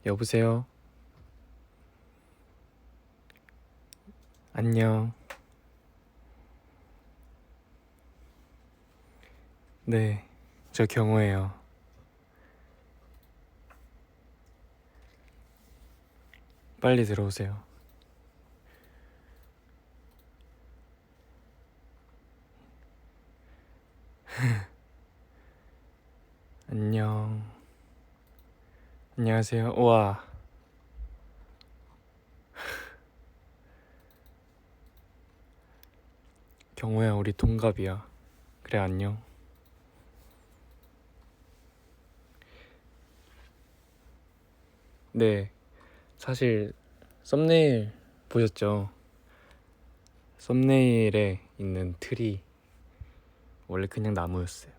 여보세요? 안녕. 네, 저 경호예요. 빨리 들어오세요. 안녕. 안녕하세요. 우와. 경호야, 우리 동갑이야. 그래, 안녕. 네, 사실 썸네일 보셨죠? 썸네일에 있는 틀이 원래 그냥 나무였어요.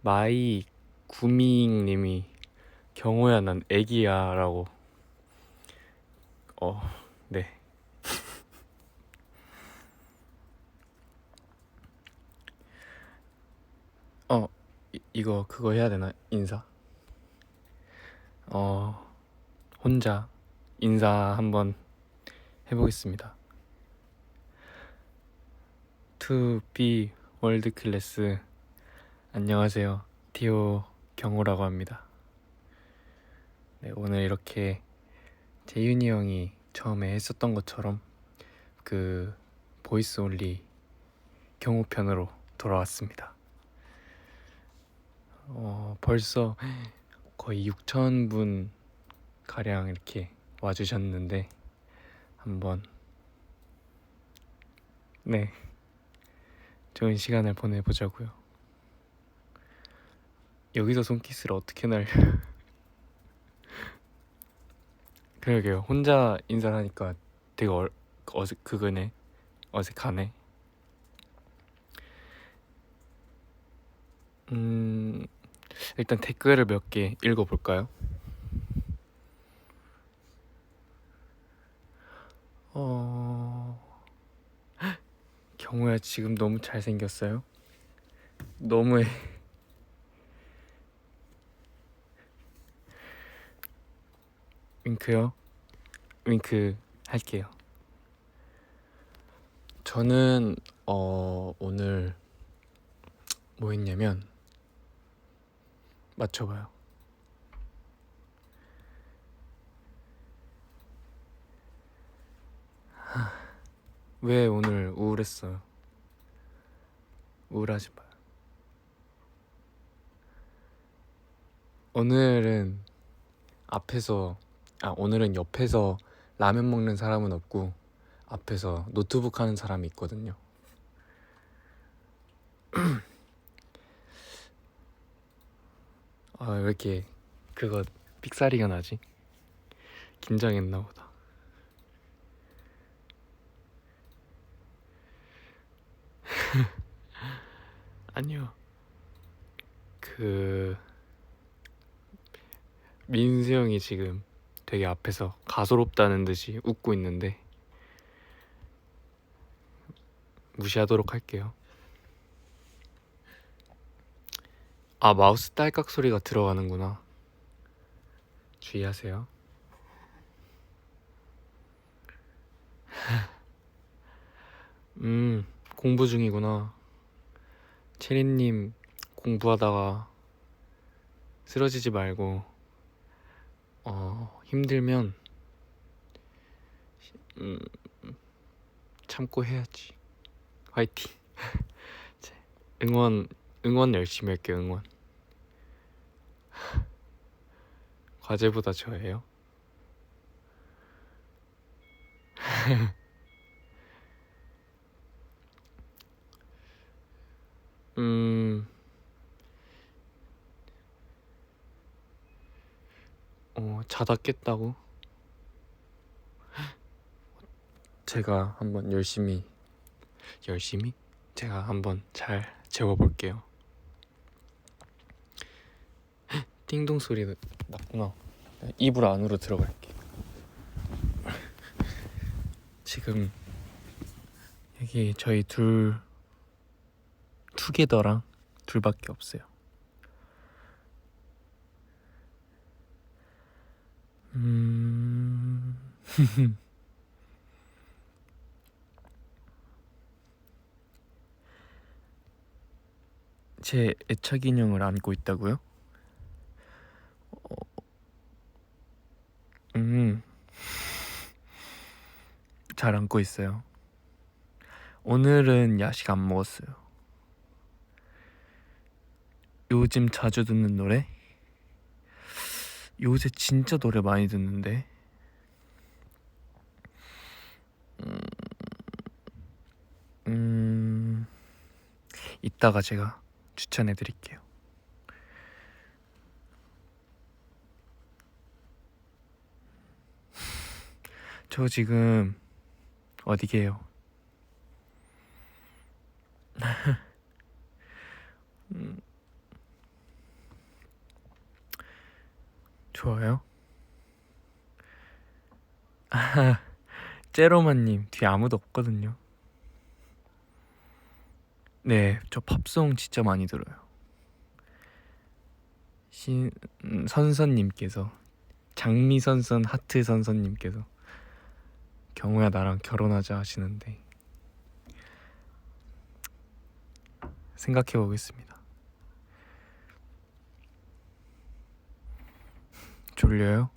마이 구밍님이 경호야, 난 애기야 라고. 네. 이거 그거 해야 되나? 인사? 혼자 인사 한번 해보겠습니다. To be 월드 클래스. 안녕하세요. 디오 경호라고 합니다. 네, 오늘 이렇게 재윤이 형이 처음에 했었던 것처럼 그 보이스 온리 경호 편으로 돌아왔습니다. 벌써 거의 6,000분 가량 이렇게 와주셨는데 한번 네, 좋은 시간을 보내보자고요. 여기서 손키스를 어떻게 날려? 그러게요. 혼자 인사를 하니까 되게 그거네. 어색하네. 일단 댓글을 몇 개 읽어볼까요? 경호야, 지금 너무 잘생겼어요. 너무해. 윙크요? 윙크 할게요. 저는 오늘 뭐 했냐면, 맞춰봐요. 왜 오늘 우울했어요? 우울하지 마요. 오늘은 오늘은 옆에서 라면 먹는 사람은 없고 앞에서 노트북 하는 사람이 있거든요. 왜 이렇게 그거 삑사리가 나지? 긴장했나 보다. 아니요. 민수 형이 지금 되게 앞에서 가소롭다는 듯이 웃고 있는데 무시하도록 할게요. 마우스 딸깍 소리가 들어가는구나. 주의하세요. 공부 중이구나. 체리님 공부하다가 쓰러지지 말고 힘들면 참고 해야지. 화이팅. 응원 열심히 할게요. 응원. 과제보다 저예요. 자다 깼다고? 제가 한번 열심히? 제가 한번 잘 재워볼게요. 띵동 소리 났구나. 이불 안으로 들어갈게. 지금 여기 저희 투게더랑 둘밖에 없어요. 제 애착 인형을 안고 있다고요? 음, 잘 안고 있어요. 오늘은 야식 안 먹었어요. 요즘 자주 듣는 노래? 요새 진짜 노래 많이 듣는데. 이따가 제가 추천해 드릴게요. 저 지금 어디게요? 좋아요. 제로마님 뒤에 아무도 없거든요. 네, 저 팝송 진짜 많이 들어요. 선선님께서, 장미선선 하트선선님께서 경우야 나랑 결혼하자 하시는데 생각해 보겠습니다. 졸려요?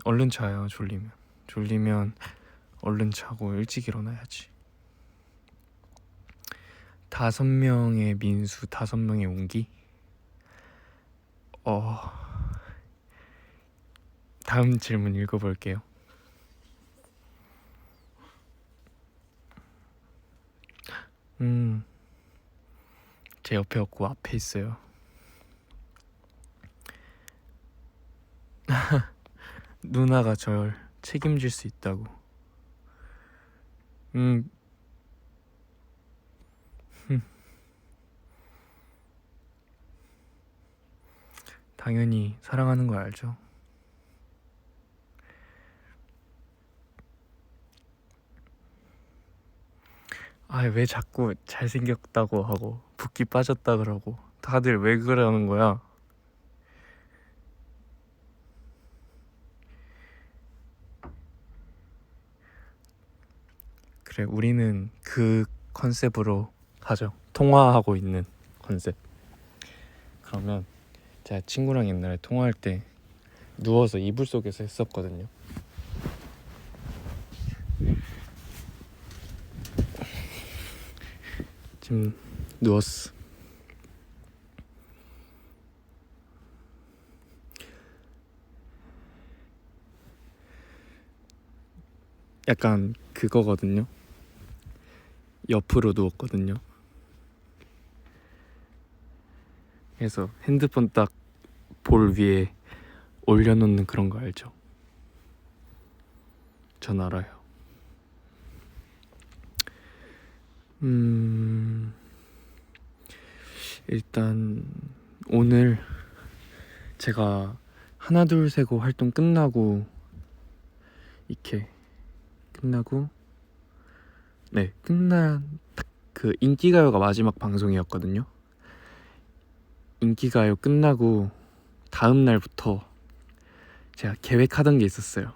얼른 자요. 졸리면 얼른 자고 일찍 일어나야지. 5명의 민수, 5명의 옹기. 다음 질문 읽어볼게요. 제 옆에 없고 앞에 있어요. 누나가 절 책임질 수 있다고. 당연히 사랑하는 거 알죠? 왜 자꾸 잘생겼다고 하고 붓기 빠졌다 그러고 다들 왜 그러는 거야? 그래, 우리는 그 컨셉으로 하죠. 통화하고 있는 컨셉. 그러면 제가 친구랑 옛날에 통화할 때 누워서 이불 속에서 했었거든요. 지금 누웠어. 약간 그거거든요. 옆으로 누웠거든요. 그래서 핸드폰 딱 볼 위에 올려놓는 그런 거 알죠? 전 알아요. 일단 오늘 제가 하나 둘 세고 활동 끝나고 이렇게 끝나고 끝난 딱 그 인기가요가 마지막 방송이었거든요. 인기가요 끝나고 다음 날부터 제가 계획하던 게 있었어요.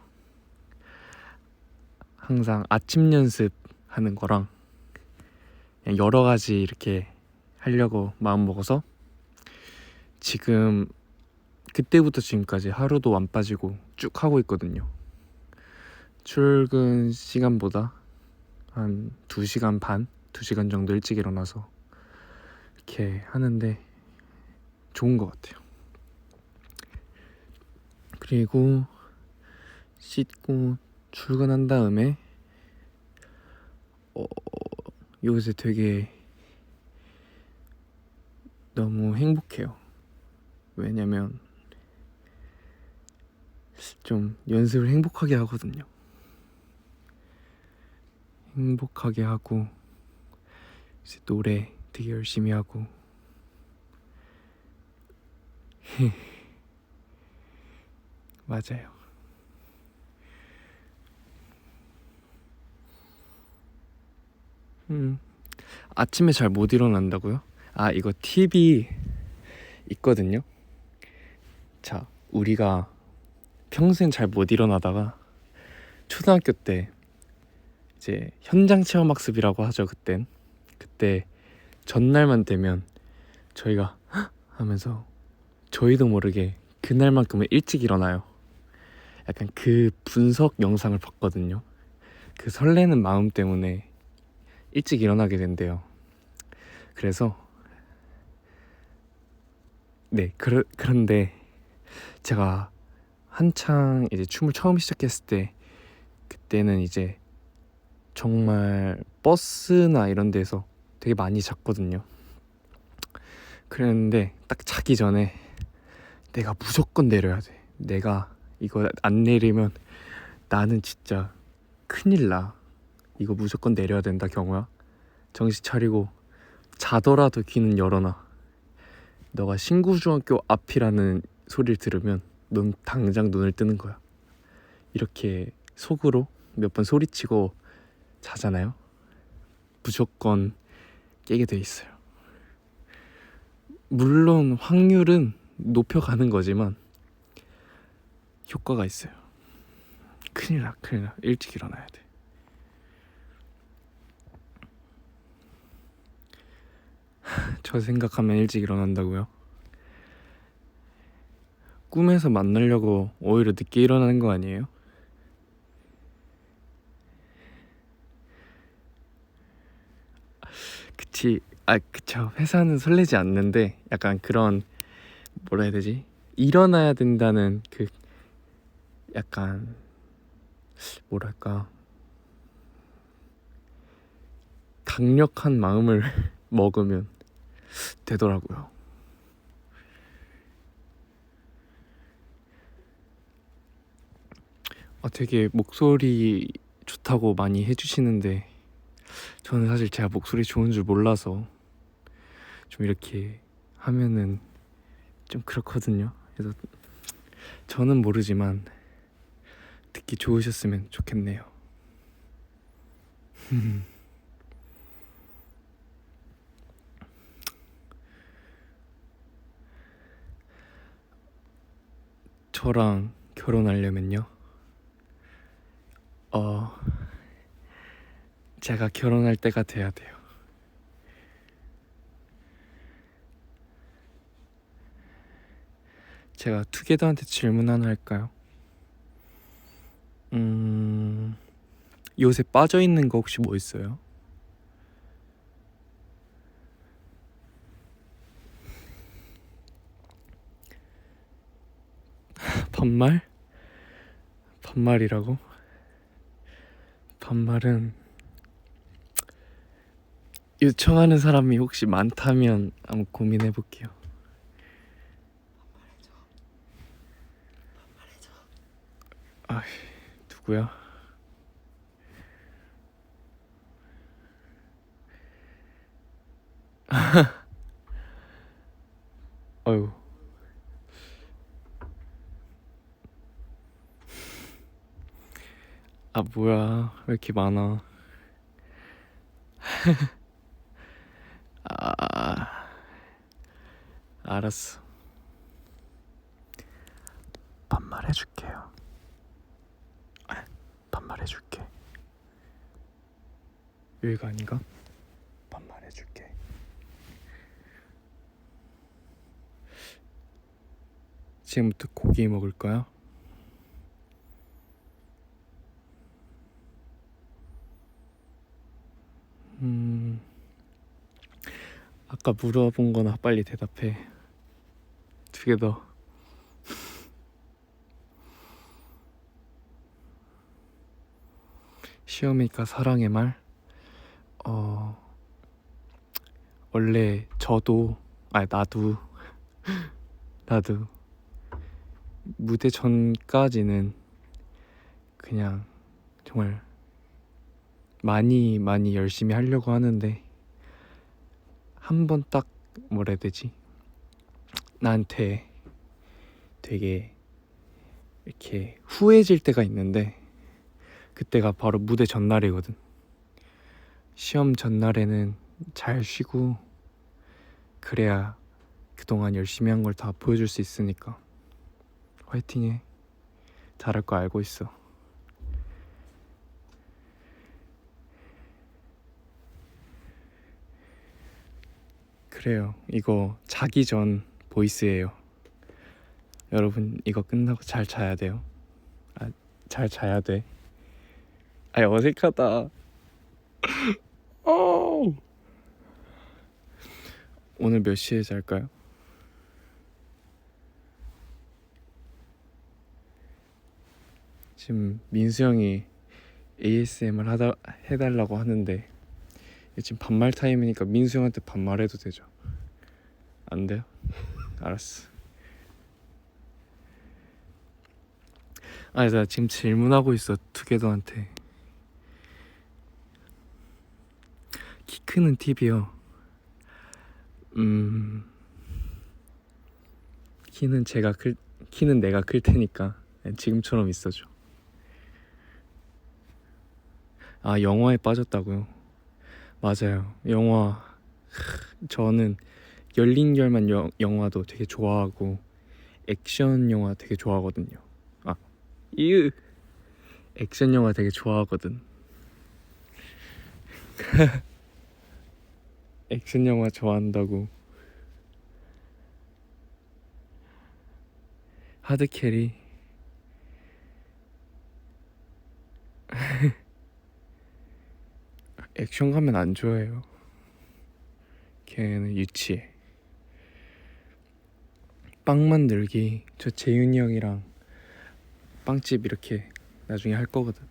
항상 아침 연습하는 거랑 그냥 여러 가지 이렇게 하려고 마음 먹어서 지금 그때부터 지금까지 하루도 안 빠지고 쭉 하고 있거든요. 출근 시간보다 한 2시간 반, 2시간 정도 일찍 일어나서 이렇게 하는데 좋은 것 같아요. 그리고 씻고 출근한 다음에 요새 되게 너무 행복해요. 왜냐면 좀 연습을 행복하게 하거든요. 행복하게 하고 이제 노래 되게 열심히 하고 맞아요. 아침에 잘 못 일어난다고요? 이거 팁이 있거든요. 자, 우리가 평생 잘 못 일어나다가 초등학교 때 이제 현장 체험 학습이라고 하죠. 그때 전날만 되면 저희가 "헉!" 하면서 저희도 모르게 그날만큼은 일찍 일어나요. 약간 그 분석 영상을 봤거든요. 그 설레는 마음 때문에 일찍 일어나게 된대요. 그래서 네, 그런데 제가 한창 이제 춤을 처음 시작했을 때, 그때는 이제 정말 버스나 이런 데서 되게 많이 잤거든요. 그랬는데 딱 자기 전에 내가 무조건 내려야 돼. 내가 이거 안 내리면 나는 진짜 큰일 나. 이거 무조건 내려야 된다, 경호야. 정신 차리고 자더라도 귀는 열어놔. 너가 신구중학교 앞이라는 소리를 들으면 넌 당장 눈을 뜨는 거야. 이렇게 속으로 몇 번 소리치고 자잖아요. 무조건 깨게 돼 있어요. 물론 확률은 높여가는 거지만 효과가 있어요. 큰일 나. 일찍 일어나야 돼. 저 생각하면 일찍 일어난다고요? 꿈에서 만나려고 오히려 늦게 일어나는 거 아니에요? 그쵸. 회사는 설레지 않는데 약간 그런, 뭐라 해야 되지? 일어나야 된다는 그 약간 뭐랄까, 강력한 마음을 먹으면 되더라고요. 되게 목소리 좋다고 많이 해주시는데 저는 사실 제가 목소리 좋은 줄 몰라서 좀 이렇게 하면은 좀 그렇거든요. 그래서 저는 모르지만 듣기 좋으셨으면 좋겠네요. 저랑 결혼하려면요, 제가 결혼할 때가 돼야 돼요. 제가 투게더한테 질문 하나 할까요? 요새 빠져있는 거 혹시 뭐 있어요? 반말? 반말이라고? 반말은 요청하는 사람이 혹시 많다면 한번 고민해볼게요. 아, 누구야? 어휴. 뭐야, 왜 이렇게 많아? 알았어. 반말해줄게요. 반말해줄게. 여기가 아닌가? 반말해줄게. 지금부터 고기 먹을까요? 아까 물어본 거나 빨리 대답해. 투게더. 시어미니까 사랑의 말? 원래 나도 무대 전까지는 그냥 정말 많이 열심히 하려고 하는데, 한 번 딱, 뭐라 해야 되지? 나한테 되게 이렇게 후회질 때가 있는데, 그때가 바로 무대 전날이거든. 시험 전날에는 잘 쉬고 그래야 그동안 열심히 한 걸 다 보여줄 수 있으니까 화이팅해. 잘할 거 알고 있어. 그래요. 이거 자기 전 보이스예요. 여러분 이거 끝나고 잘 자야 돼요. 잘 자야 돼. 어색하다. 오늘 몇 시에 잘까요? 지금 민수 형이 ASMR 해달라고 하는데 지금 반말 타임이니까 민수 형한테 반말해도 되죠? 안 돼요? 알았어. 나 지금 질문하고 있어 투게더한테. 키 크는 팁이요. 키는 내가 클 테니까 지금처럼 있어줘. 영화에 빠졌다고요? 맞아요. 영화 저는 열린 결말 영화도 되게 좋아하고 액션 영화 되게 좋아하거든요. 액션 영화 되게 좋아하거든. 액션 영화 좋아한다고. 하드캐리. 액션 가면 안 좋아해요. 걔는 유치해. 빵 만들기 저 재윤이 형이랑 빵집 이렇게 나중에 할 거거든.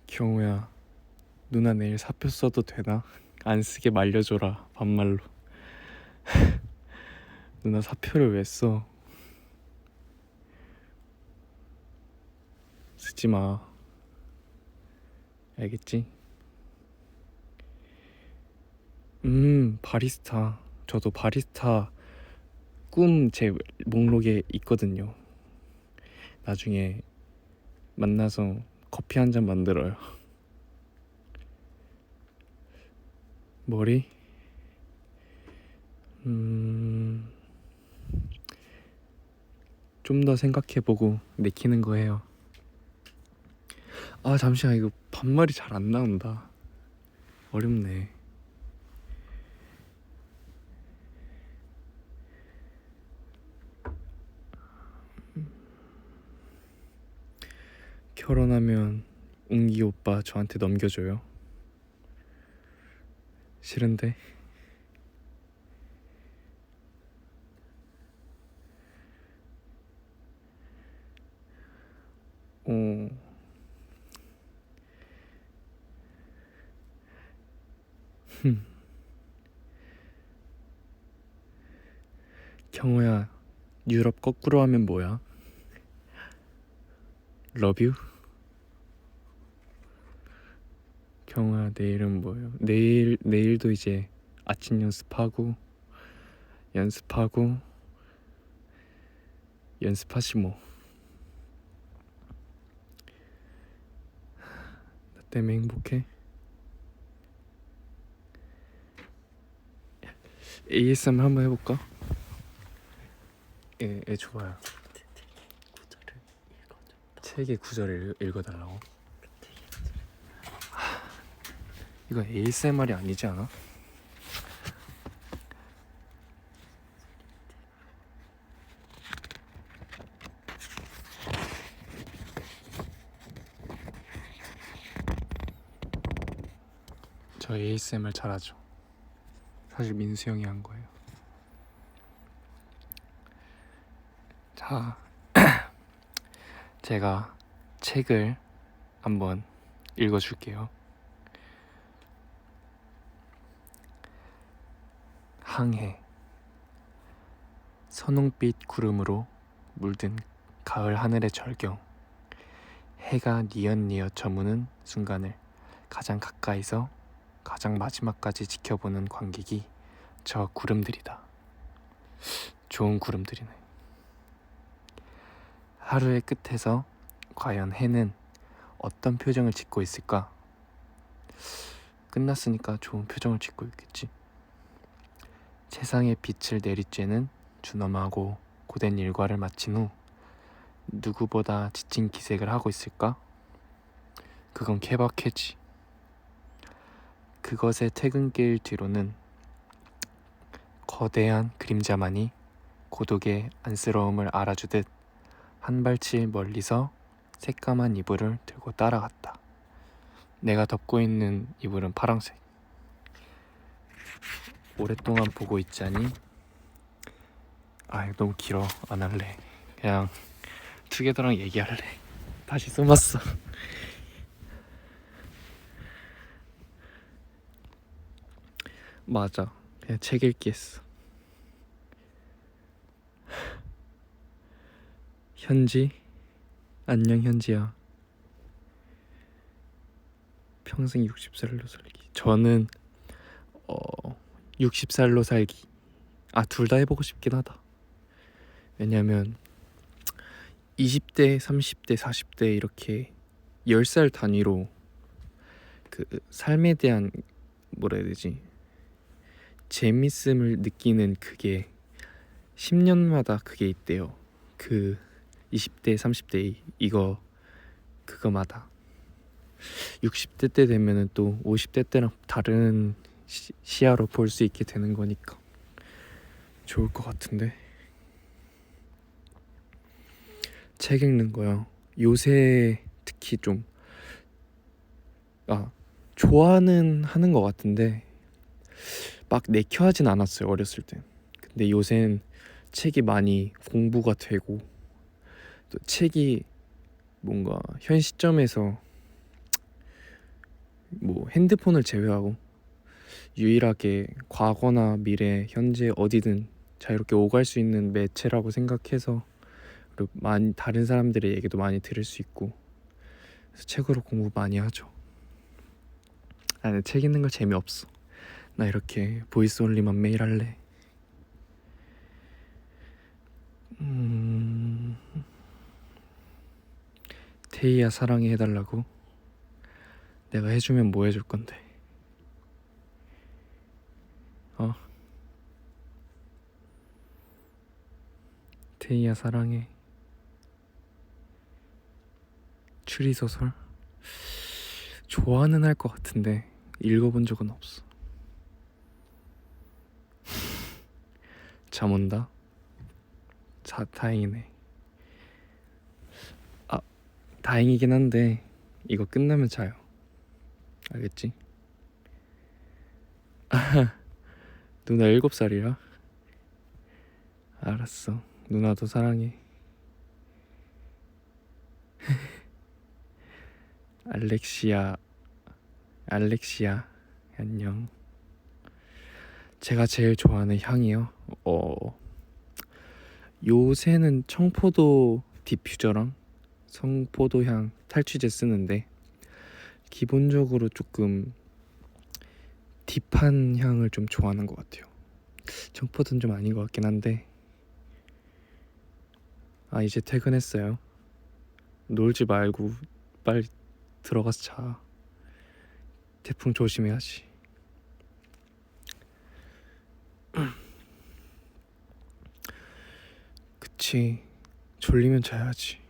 경우야, 누나 내일 사표 써도 되나? 안 쓰게 말려줘라 반말로. 누나 사표를 왜 써? 쓰지 마. 알겠지? 바리스타. 저도 바리스타 꿈 제 목록에 있거든요. 나중에 만나서 커피 한 잔 만들어요. 머리? 좀 더 생각해보고 내키는 거 해요. 잠시만, 이거 반말이 잘 안 나온다. 어렵네. 결혼하면 웅기 오빠 저한테 넘겨줘요. 싫은데? 경호야, 유럽 거꾸로 하면 뭐야? Love you? 경호야, 내일은 뭐예요? 내일도 이제 아침 연습하고 연습하시 뭐. 나 때문에 행복해? ASMR 한번 해볼까? 좋아요. 책의 구절을 읽어달라고? 이거 ASMR이 아니지 않아? 저 ASMR 잘하죠. 사실 민수 형이 한 거예요. 자, 제가 책을 한번 읽어줄게요. 항해. 선홍빛 구름으로 물든 가을 하늘의 절경. 해가 뉘엿뉘엿 저무는 순간을 가장 가까이서 가장 마지막까지 지켜보는 관객이 저 구름들이다. 좋은 구름들이네. 하루의 끝에서 과연 해는 어떤 표정을 짓고 있을까? 끝났으니까 좋은 표정을 짓고 있겠지. 세상에 빛을 내리쬐는 준엄하고 고된 일과를 마친 후 누구보다 지친 기색을 하고 있을까? 그건 케바케지. 그것의 퇴근길 뒤로는 거대한 그림자만이 고독의 안쓰러움을 알아주듯 한 발치 멀리서 새까만 이불을 들고 따라갔다. 내가 덮고 있는 이불은 파란색. 오랫동안 보고 있자니 이거 너무 길어. 안 할래. 그냥 투게더랑 얘기할래. 다시 숨었어. 맞아. 그냥 책 읽기 했어. 현지? 안녕 현지야. 평생 60살로 살기. 저는 60살로 살기. 둘 다 해보고 싶긴 하다. 왜냐면 20대, 30대, 40대 이렇게 10살 단위로 그 삶에 대한 뭐라 해야 되지? 재밌음을 느끼는 그게 10년마다 그게 있대요. 그 20대, 30대 그거마다 60대 때 되면은 또 50대 때랑 다른 시야로 볼 수 있게 되는 거니까 좋을 것 같은데. 책 읽는 거요. 요새 특히 좀 좋아는 하는 것 같은데 막 내켜하진 않았어요, 어렸을 땐. 근데 요새는 책이 많이 공부가 되고 또 책이 뭔가 현 시점에서 뭐 핸드폰을 제외하고 유일하게 과거나 미래, 현재 어디든 자유롭게 오갈 수 있는 매체라고 생각해서, 그리고 다른 사람들의 얘기도 많이 들을 수 있고, 그래서 책으로 공부 많이 하죠. 나는 책 읽는 거 재미없어. 나 이렇게 보이스 온리만 매일 할래. 태희야 사랑해 해달라고? 내가 해주면 뭐 해줄 건데? 태희야 사랑해. 추리소설? 좋아는 할 것 같은데 읽어본 적은 없어. 잠 온다? 다행이네. 다행이긴 한데 이거 끝나면 자요. 알겠지? 누나 7살이야? 알았어. 누나도 사랑해. 알렉시아 안녕. 제가 제일 좋아하는 향이요? 요새는 청포도 디퓨저랑 성포도향 탈취제 쓰는데, 기본적으로 조금 딥한 향을 좀 좋아하는 것 같아요. 청포도는 좀 아닌 것 같긴 한데. 이제 퇴근했어요. 놀지 말고 빨리 들어가서 자. 태풍 조심해야지. 그치, 졸리면 자야지.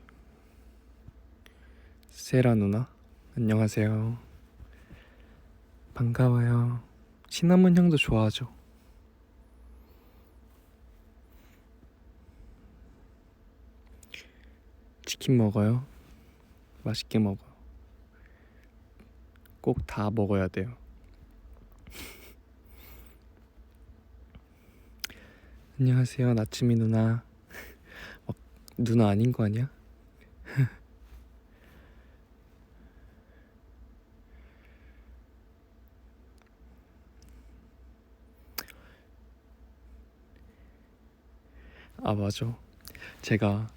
세라 누나 안녕하세요. 반가워요. 시나몬 향도 좋아하죠. 치킨 먹어요? 맛있게 먹어. 꼭 다 먹어야 돼요. 안녕하세요, 나츠미 누나. 누나 아닌 거 아니야? 맞아. 제가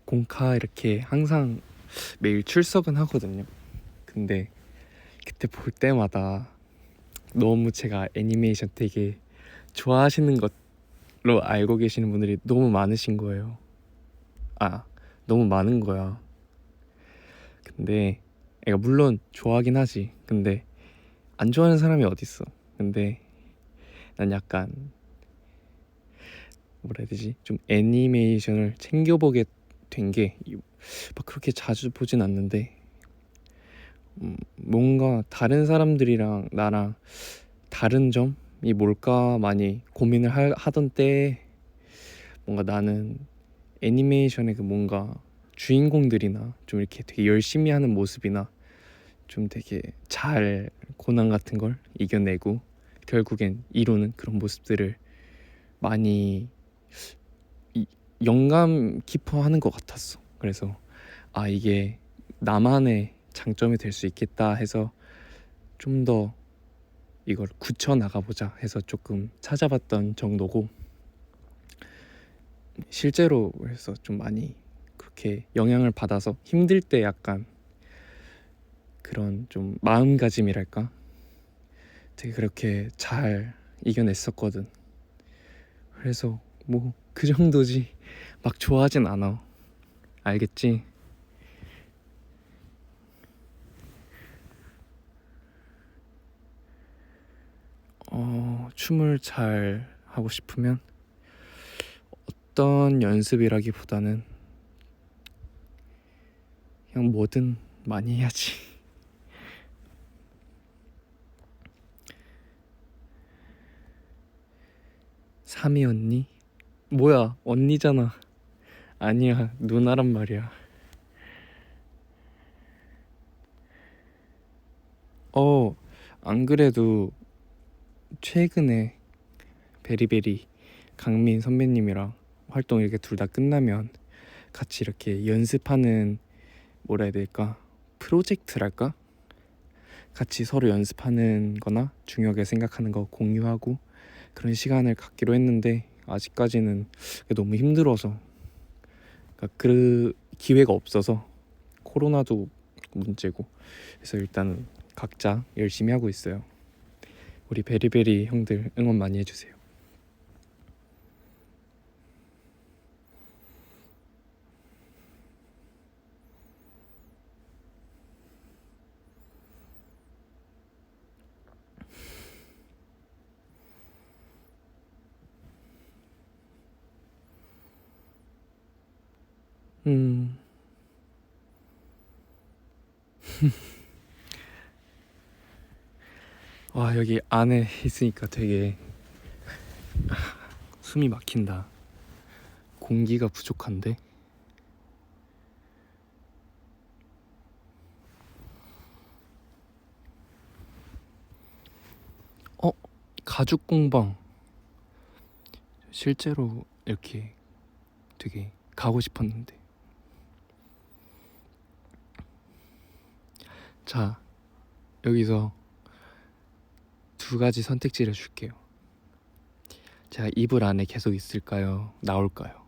공카 이렇게 항상 매일 출석은 하거든요. 근데 그때 볼 때마다 너무 제가 애니메이션 되게 좋아하시는 것로 알고 계시는 분들이 너무 많으신 거예요. 너무 많은 거야. 근데 물론 좋아하긴 하지. 근데 안 좋아하는 사람이 어딨어. 근데 난 약간 뭐라 해야 되지? 좀 애니메이션을 챙겨보게 된 게 막 그렇게 자주 보진 않는데 뭔가 다른 사람들이랑 나랑 다른 점이 뭘까 많이 고민을 하던 때에 뭔가 나는 애니메이션의 그 뭔가 주인공들이나 좀 이렇게 되게 열심히 하는 모습이나 좀 되게 잘 고난 같은 걸 이겨내고 결국엔 이루는 그런 모습들을 많이 영감 깊어하는 것 같았어. 그래서 아 이게 나만의 장점이 될 수 있겠다 해서 좀 더 이걸 굳혀 나가보자 해서 조금 찾아봤던 정도고, 실제로 해서 좀 많이 그렇게 영향을 받아서 힘들 때 약간 그런 좀 마음가짐이랄까 되게 그렇게 잘 이겨냈었거든. 그래서 뭐 그 정도지 막 좋아하진 않아. 알겠지? 춤을 잘 하고 싶으면 어떤 연습이라기보다는 그냥 뭐든 많이 해야지. 사미 언니? 뭐야, 언니잖아. 아니야, 누나란 말이야. 안 그래도 최근에 베리베리 강민 선배님이랑 활동 이렇게 둘 다 끝나면 같이 이렇게 연습하는, 뭐라 해야 될까, 프로젝트랄까? 같이 서로 연습하는 거나 중요하게 생각하는 거 공유하고 그런 시간을 갖기로 했는데 아직까지는 너무 힘들어서, 그러니까 그 기회가 없어서, 코로나도 문제고 그래서 일단 각자 열심히 하고 있어요. 우리 베리베리 형들 응원 많이 해주세요. 음. 와, 여기 안에 있으니까 되게 숨이 막힌다. 공기가 부족한데? 가죽 공방 실제로 이렇게 되게 가고 싶었는데. 자, 여기서 두 가지 선택지를 줄게요. 제가 이불 안에 계속 있을까요? 나올까요?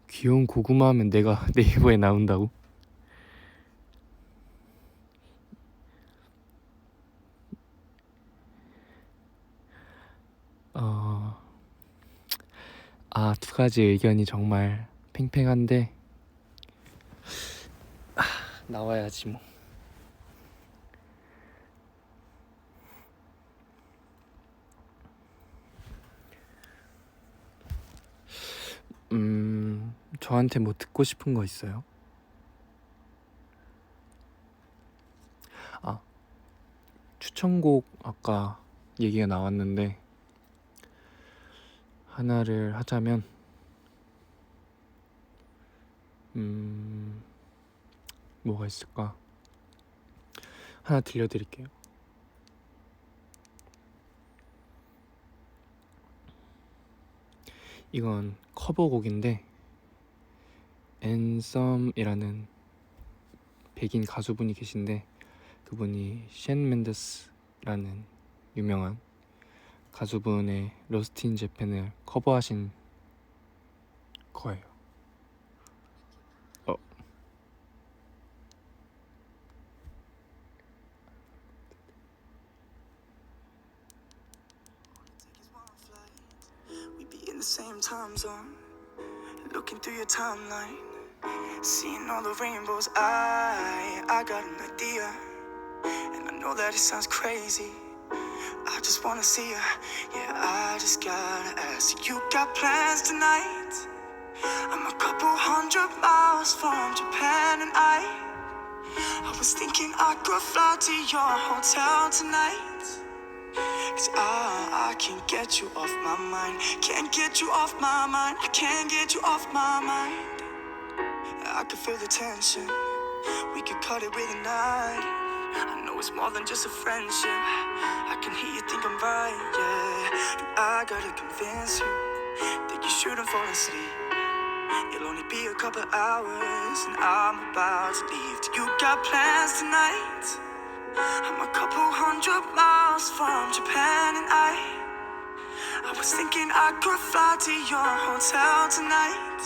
귀여운 고구마 하면 내가 네이버에 나온다고? 두 가지 의견이 정말 팽팽한데 나와야지 뭐. 저한테 뭐 듣고 싶은 거 있어요? 추천곡 아까 얘기가 나왔는데 하나를 하자면 뭐가 있을까? 하나 들려드릴게요. 이건 커버곡인데 앤썸이라는 백인 가수분이 계신데 그분이 쉔 맨데스라는 유명한 가수분의 로스트 인 재팬을 커버하신 거예요. We be in the same time zone, looking through your timeline, seeing all the rainbows. I got an idea. And I know that it sounds crazy, I just wanna see you. Yeah, I just gotta ask you got plans tonight? I'm a couple 100 miles from Japan and I was thinking I could fly to your hotel tonight. Cause I can't get you off my mind. Can't get you off my mind. I can't get you off my mind. I can feel the tension. We could cut it with a knife. I know it's more than just a friendship. I can hear you think I'm right, yeah. And I gotta convince you that you shouldn't fall asleep. It'll only be a couple hours and I'm about to leave. Do you got plans tonight? I'm a couple 100 miles from Japan and I was thinking I could fly to your hotel tonight.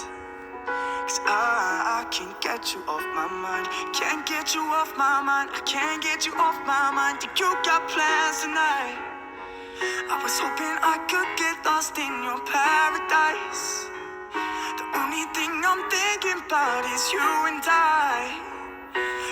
Cause I can't get you off my mind. Can't get you off my mind. I can't get you off my mind. Do you got plans tonight? I was hoping I could get lost in your paradise. The only thing I'm thinking about is you and I.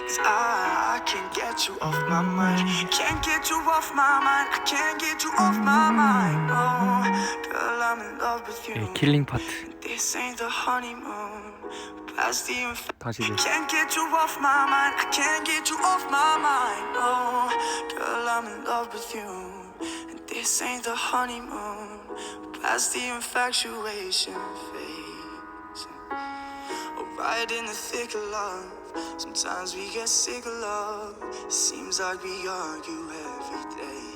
Cause I can't get you off my mind. Can't get you off my mind. I can't get you off my mind. Oh, girl, I'm in love with you. 예, 킬링 파트. This ain't the honeymoon. Past the 다시 들. can't get you off my mind. I can't get you off my mind. Oh, girl, I'm in love with you. And this ain't the honeymoon. Past the infatuation phase. Oh, right in the thick of love. Sometimes we get sick of love. Seems like we argue every day.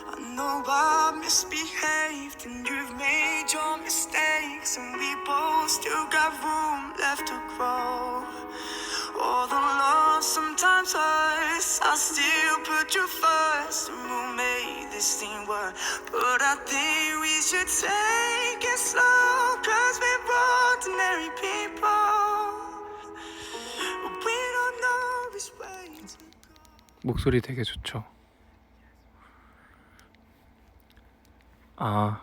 I know I misbehaved and you've made your mistakes, and we both still got room left to grow. Although love sometimes hurts, I still put you first, and we'll make this thing work. But I think we should take it slow, cause we're ordinary people. We don't know this way to go. 목소리 되게 좋죠. 아,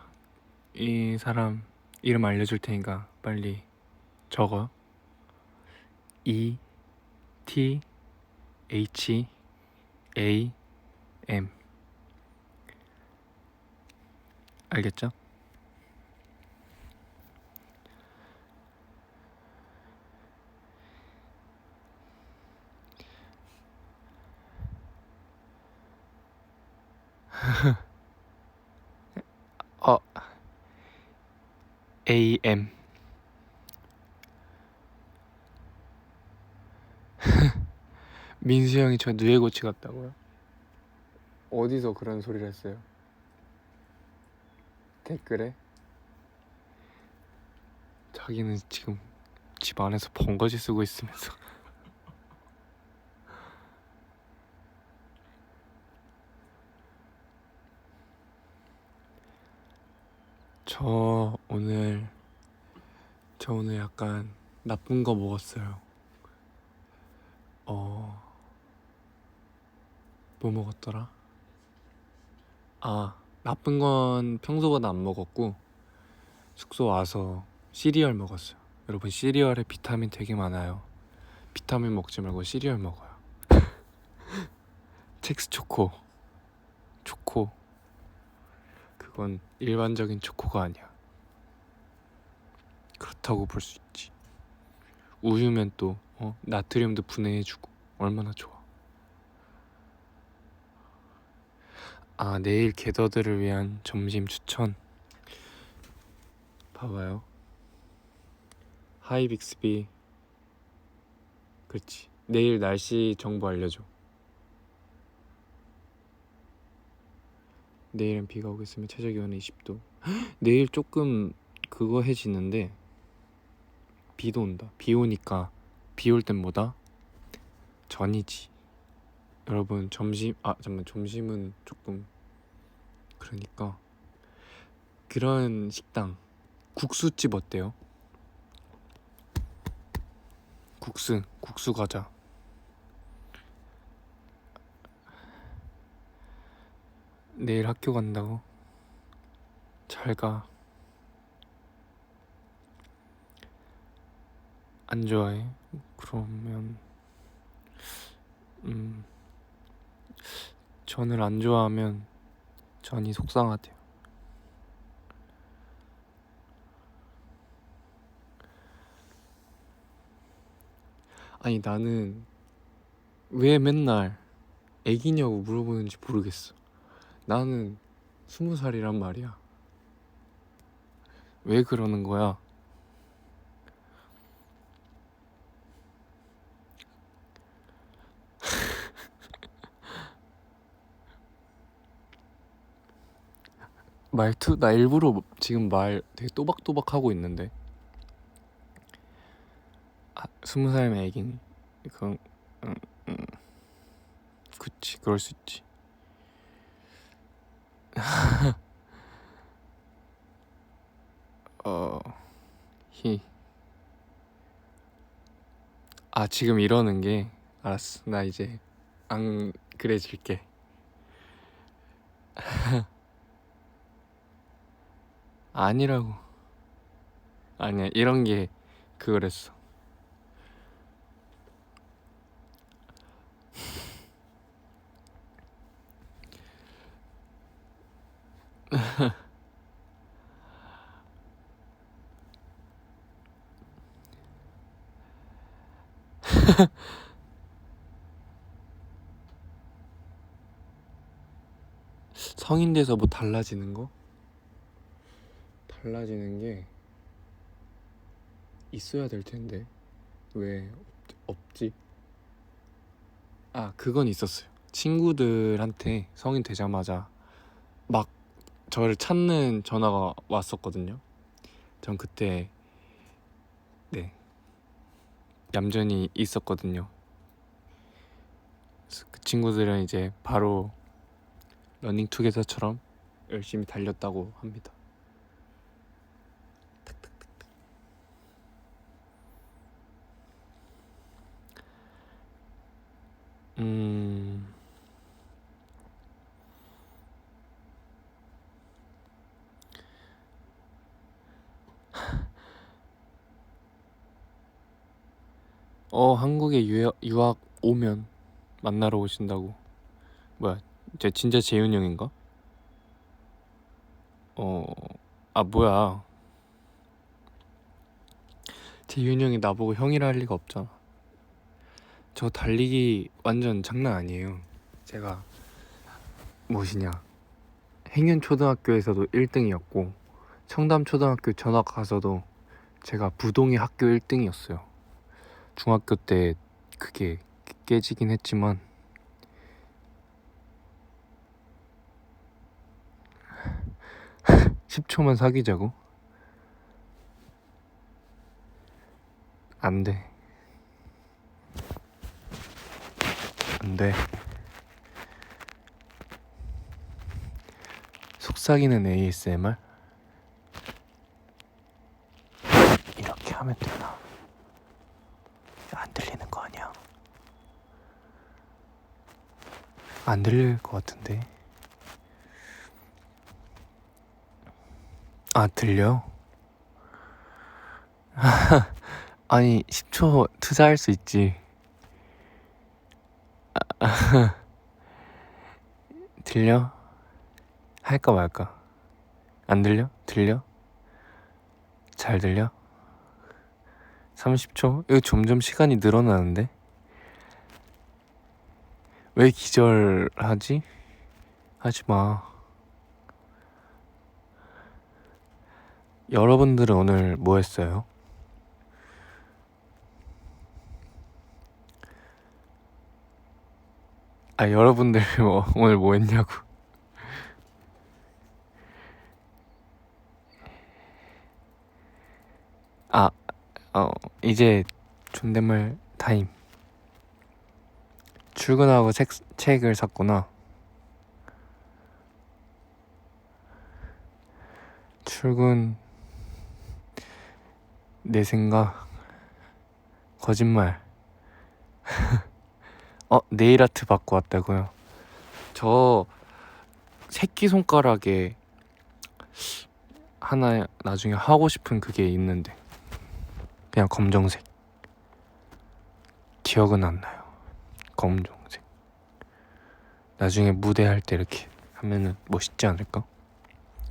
이 사람 이름 알려줄 테니까 빨리 적어. E T H A M. 알겠죠? AM. 민수 형이 저 누에고치 같다고요? 어디서 그런 소리를 했어요? 댓글에? 자기는 지금 집 안에서 번거지 쓰고 있으면서. 저 오늘 약간 나쁜 거 먹었어요. 뭐 먹었더라? 아, 나쁜 건 평소보다 안 먹었고 숙소 와서 시리얼 먹었어요. 여러분, 시리얼에 비타민 되게 많아요. 비타민 먹지 말고 시리얼 먹어요. 첵스 초코. 그건 일반적인 초코가 아니야. 그렇다고 볼 수 있지. 우유면 또 나트륨도 분해해주고 얼마나 좋아. 아, 내일 개더들을 위한 점심 추천. 봐봐요. 하이 빅스비. 그렇지. 내일 날씨 정보 알려줘. 내일은 비가 오겠으면 최저 기온은 20도. 내일 조금 그거 해지는데 비도 온다. 비 오니까 비 올 땐 뭐다? 전이지. 여러분, 점심은 조금 그러니까 그런 식당, 국수집 어때요? 국수 가자. 내일 학교 간다고? 잘 가. 안 좋아해? 그러면 전을 안 좋아하면 전이 속상하대요. 아니 나는 왜 맨날 애기냐고 물어보는지 모르겠어. 나는 20살이란 말이야. 왜 그러는 거야? 말투 나 일부러 지금 말 되게 또박또박 하고 있는데. 20살이면 애기니. 그건 음, 음. 그치 그럴 수 있지. 어... 히... 지금 이러는 게 알았어. 나 이제 안 그래질게. 아니라고. 아니야 이런 게 그거랬어. 성인 돼서 뭐 달라지는 거? 달라지는 게 있어야 될 텐데 왜 없지? 그건 있었어요. 친구들한테 성인 되자마자 막 저를 찾는 전화가 왔었거든요. 전 그때 네 얌전히 있었거든요. 그래서 그 친구들은 이제 바로 러닝투게더처럼 열심히 달렸다고 합니다. 한국에 유학 오면 만나러 오신다고. 뭐야, 진짜 재윤 형인가? 뭐야. 재윤 형이 나보고 형이라 할 리가 없잖아. 저 달리기 완전 장난 아니에요. 제가 무엇이냐, 행윤초등학교에서도 1등이었고 청담초등학교 전학 가서도 제가 부동의 학교 1등이었어요. 중학교 때 그게 깨지긴 했지만 (10초만) 사귀자고? 안돼 안돼. 속삭이는 ASMR? 이렇게 하면 되나? 안 들리는 거 아니야? 안 들릴 것 같은데. 들려? 아니 10초 투자할 수 있지. 들려? 할까 말까? 안 들려? 들려? 잘 들려? 30초? 이거 점점 시간이 늘어나는데? 왜 기절하지? 하지마. 여러분들은 오늘 뭐 했어요? 여러분들 오늘 뭐 했냐고. 이제 존댓말 타임. 출근하고 책을 샀구나. 출근 내 생각 거짓말. 네일 아트 받고 왔다고요? 저 새끼손가락에 하나 나중에 하고 싶은 그게 있는데 그냥 검정색. 기억은 안 나요. 검정색. 나중에 무대할 때 이렇게 하면은 멋있지 않을까?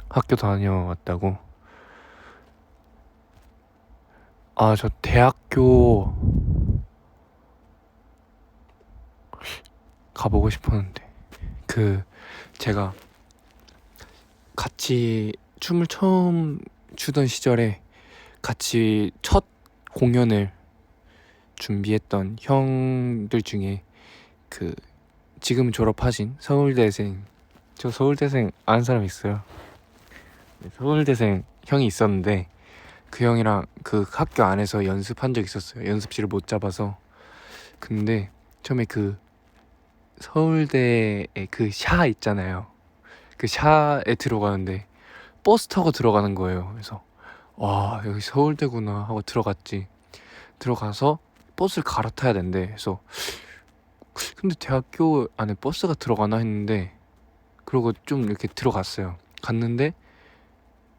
학교 다녀왔다고? 아, 저 대학교 가보고 싶었는데 제가 같이 춤을 처음 추던 시절에 같이 첫 공연을 준비했던 형들 중에 지금 졸업하신 서울대생, 저 서울대생 아는 사람 있어요. 네, 서울대생 형이 있었는데 그 형이랑 그 학교 안에서 연습한 적 있었어요. 연습실을 못 잡아서. 근데 처음에 서울대에 샤 있잖아요. 그 샤에 들어가는데 버스 타고 들어가는 거예요. 그래서 와, 여기 서울대구나 하고 들어갔지. 들어가서 버스를 갈아타야 된대. 그래서 근데 대학교 안에 버스가 들어가나 했는데 그러고 좀 이렇게 들어갔어요. 갔는데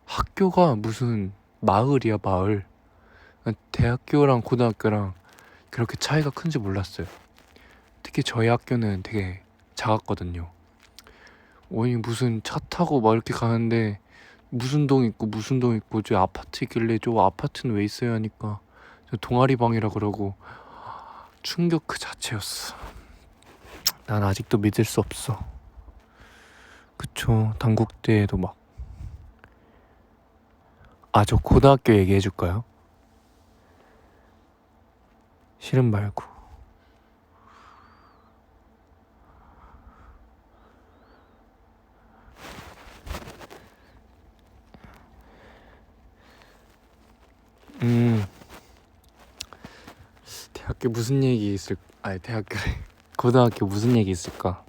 학교가 무슨 마을이야, 마을. 대학교랑 고등학교랑 그렇게 차이가 큰지 몰랐어요. 특히 저희 학교는 되게 작았거든요. 아니 무슨 차 타고 막 이렇게 가는데 무슨 동 있고 무슨 동 있고 저 아파트 있길래 저 아파트는 왜 있어요 하니까 저 동아리 방이라 그러고 충격 그 자체였어. 난 아직도 믿을 수 없어. 그쵸, 단국대에도 막. 아, 저 고등학교 얘기해 줄까요? 싫음 말고. 대학교 무슨 얘기 있을? 아니 대학교 고등학교 무슨 얘기 있을까?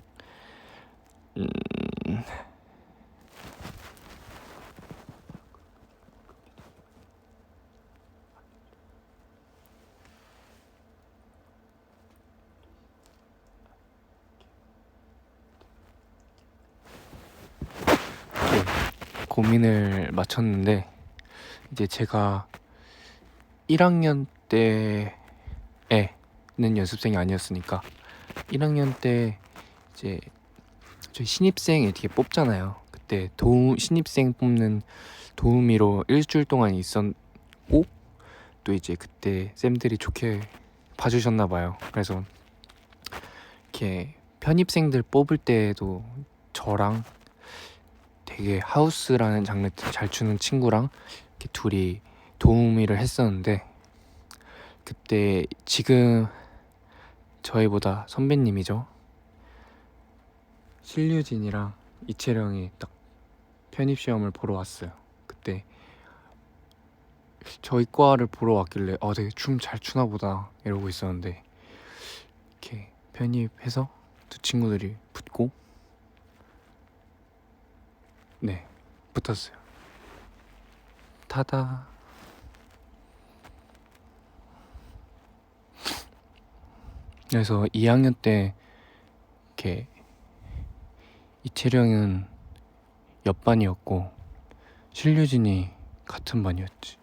고민을 마쳤는데 이제 제가 1학년 때에는 연습생이 아니었으니까 1학년 때 이제 저희 신입생 이렇게 뽑잖아요. 그때 신입생 뽑는 도우미로 일주일 동안 있었고 또 이제 그때 쌤들이 좋게 봐주셨나 봐요. 그래서 이렇게 편입생들 뽑을 때도 저랑 되게 하우스라는 장르 잘 추는 친구랑 이렇게 둘이 도우미를 했었는데 그때 지금 저희보다 선배님이죠. 신류진이랑 이채령이 딱 편입시험을 보러 왔어요. 그때 저희 과를 보러 왔길래 되게 춤 잘 추나 보다 이러고 있었는데 이렇게 편입해서 두 친구들이 붙고 네, 붙었어요. 타다. 그래서 2학년 때 이렇게 이채령은 옆반이었고 신류진이 같은 반이었지.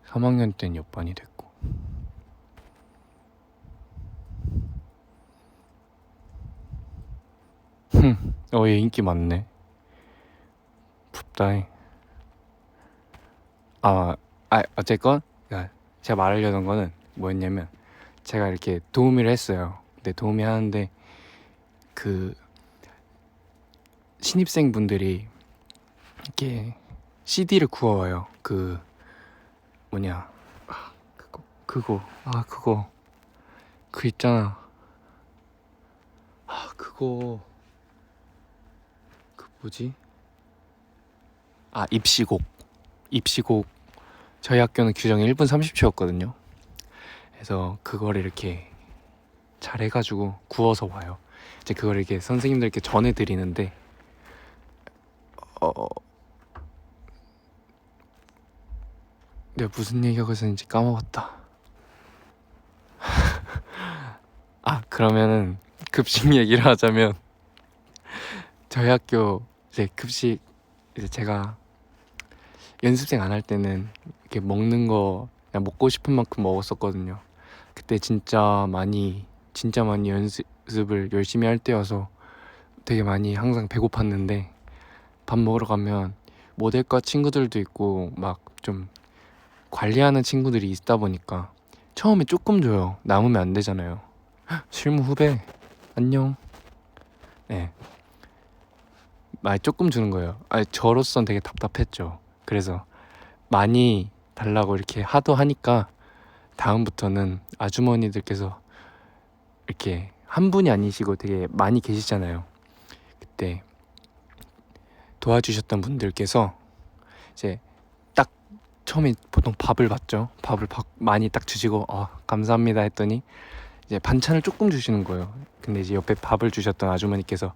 3학년 땐 옆반이 됐고. 얘 인기 많네. 붓다잉. 어쨌건 제가 말하려던 거는 뭐였냐면 제가 이렇게 도우미를 했어요. 근데 도우미 하는데 신입생 분들이 이렇게 CD를 구워와요. 그거 있잖아. 그거 뭐지? 입시곡. 저희 학교는 규정이 1분 30초였거든요. 그래서 그거를 이렇게 잘 해가지고 구워서 와요. 이제 그걸 이렇게 선생님들께 전해드리는데 내가 무슨 얘기하고 있었는지 까먹었다. 그러면은 급식 얘기를 하자면 저희 학교 이제 급식 이제 제가 연습생 안 할 때는 이렇게 먹는 거 그냥 먹고 싶은 만큼 먹었었거든요. 그때 진짜 많이 진짜 많이 연습을 열심히 할 때여서 되게 많이 항상 배고팠는데 밥 먹으러 가면 모델과 친구들도 있고 막 좀 관리하는 친구들이 있다 보니까 처음에 조금 줘요. 남으면 안 되잖아요. 실무 후배 안녕. 네, 많이 조금 주는 거예요. 저로선 되게 답답했죠. 그래서 많이 달라고 이렇게 하도 하니까 다음부터는 아주머니들께서 이렇게 한 분이 아니시고 되게 많이 계시잖아요. 그때 도와주셨던 분들께서 이제 딱 처음에 보통 밥을 받죠. 많이 딱 주시고 감사합니다 했더니 이제 반찬을 조금 주시는 거예요. 근데 이제 옆에 밥을 주셨던 아주머니께서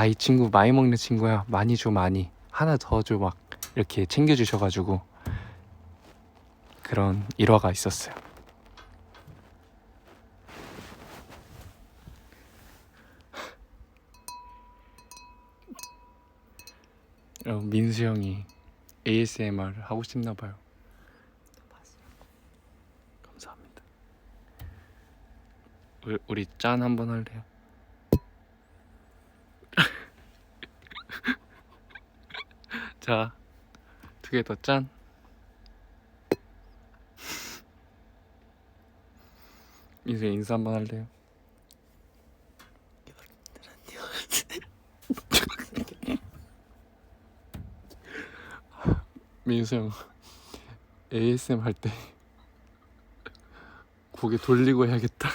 이 친구 많이 먹는 친구야, 많이 줘, 많이 하나 더 줘, 막 이렇게 챙겨주셔가지고 그런 일화가 있었어요. 민수 형이 ASMR을 하고 싶나 봐요. 감사합니다. 우리 짠 한번 할래요? 자, 두 개 더 짠. 민수 인사 한번 할래요? 민수 형 ASMR 할 때 고개 돌리고 해야겠다.